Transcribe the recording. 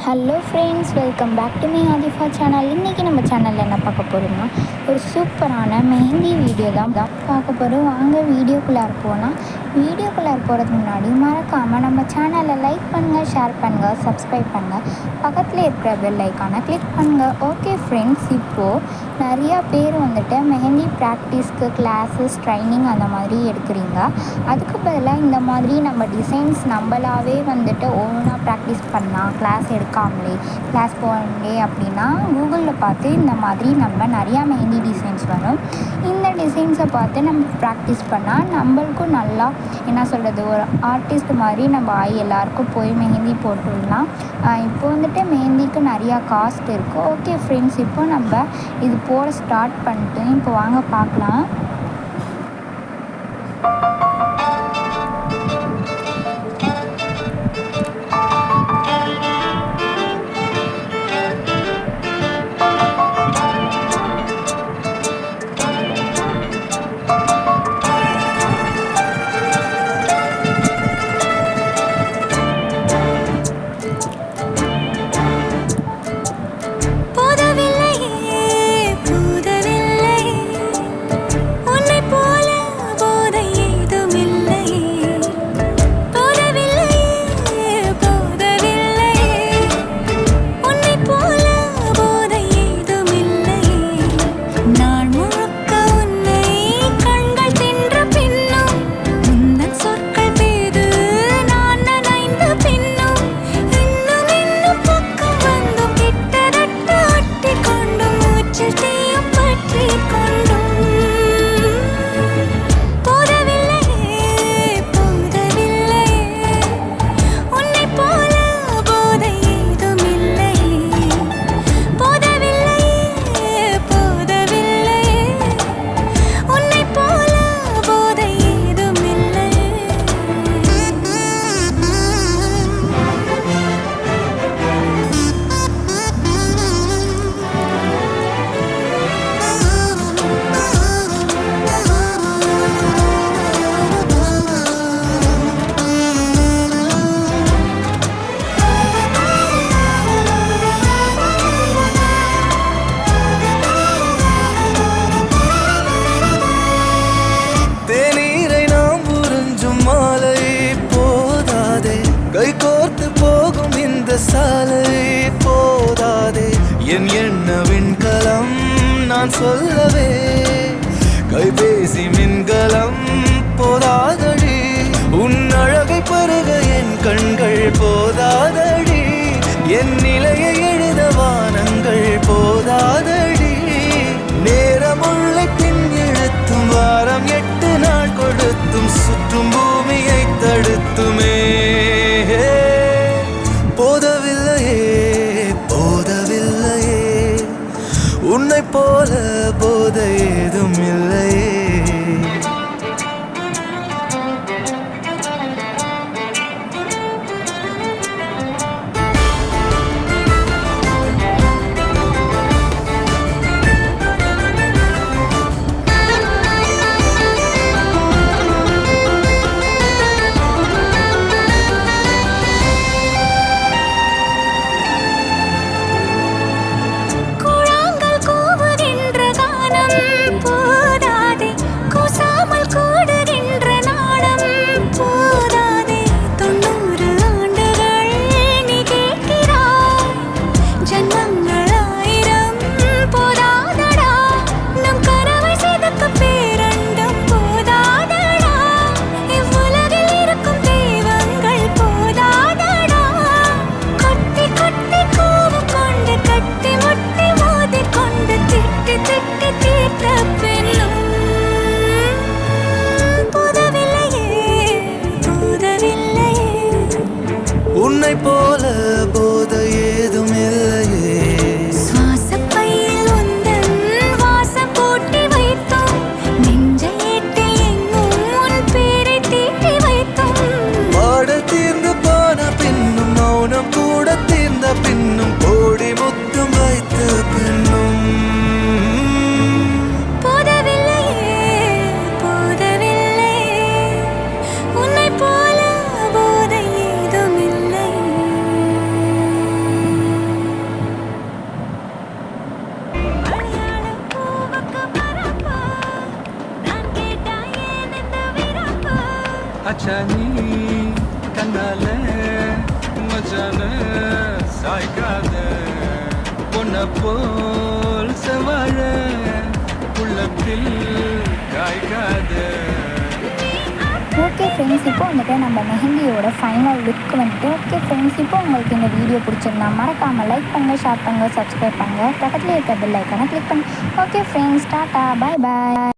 Hello friends, welcome back to me Aadhifa channel. இன்றைக்கி நம்ம சேனலில் என்ன பார்க்க போகிறோம்னா ஒரு சூப்பரான மெஹந்தி வீடியோ தான் பார்க்க போகிறோம். வாங்க வீடியோக்குள்ளார போனால். வீடியோக்குள்ளார போகிறதுக்கு முன்னாடி மறக்காமல் நம்ம சேனலை லைக் பண்ணுங்கள், ஷேர் பண்ணுங்கள், சப்ஸ்கிரைப் பண்ணுங்கள், பக்கத்தில் இருக்கிற பெல் ஐக்கானை கிளிக் பண்ணுங்கள். ஓகே ஃப்ரெண்ட்ஸ், இப்போது நிறையா பேர் மெஹந்தி ப்ராக்டிஸ்க்கு கிளாஸஸ், ட்ரைனிங் அந்த மாதிரி எடுக்கிறீங்க. அதுக்கு பதிலாக இந்த மாதிரி நம்ம டிசைன்ஸ் நம்மளாவே ஓனாக ப்ராக்டிஸ் பண்ணலாம், கிளாஸ் எடுக்காமலே, கிளாஸ் போகலே அப்படின்னா கூகுளில் பார்த்து இந்த மாதிரி நம்ம நிறையா மெஹந்தி டிசைன்ஸ் வரும். இந்த டிசைன்ஸை பார்த்து நம்ம ப்ராக்டிஸ் பண்ணால் நம்மளுக்கும் நல்லா ஒரு ஆர்டிஸ்ட் மாதிரி நம்ம எல்லாருக்கும் போய் மெஹந்தி போட்டுடலாம். இப்போ மெஹந்திக்கு நிறையா காஸ்ட் இருக்குது. ஓகே ஃப்ரெண்ட்ஸ், இப்போ நம்ம இது போட ஸ்டார்ட் பண்ணிட்டு இப்போ வாங்க பார்க்கலாம். சாலை போதாதே என் எண்ண விண்கலம் நான் சொல்லவே, கைபேசி மின்கலம் போதாதடி, உன் அழகை பருக என் கண்கள் போதாதடி, என் நிலையை எழுத வானங்கள் போதாதடி, நேரமுள்ள பின் எழுத்தும் வாரம் 8 நாள் கொடுத்தும் சுற்றும் பூமியை தடுத்துமே. உன்னை போல போதை ஏதும் இல்லையே. போதாதே அச்சா நீ கண்ணால மச்சான சாய்க்காத பொன்ன போல் செவாழ உள்ளத்தில் காய்க்காத. ஓகே ஃப்ரெண்ட்ஸ், இப்போ வந்துட்டு நம்ம மெஹந்தியோட ஃபைனல் லுக் வந்துட்டு. ஓகே ஃப்ரெண்ட்ஸ், இப்போ உங்களுக்கு இந்த வீடியோ பிடிச்சிருந்தா மறக்காமல் லைக் பண்ணுங்கள், ஷேர் பண்ணுங்கள், சப்ஸ்கிரைப் பண்ணுங்கள், பக்கத்தில் இருக்க பெல் ஐக்கானை கிளிக் பண்ணுங்கள். ஓகே ஃப்ரெண்ட்ஸ், டாட்டா, பாய் பாய்.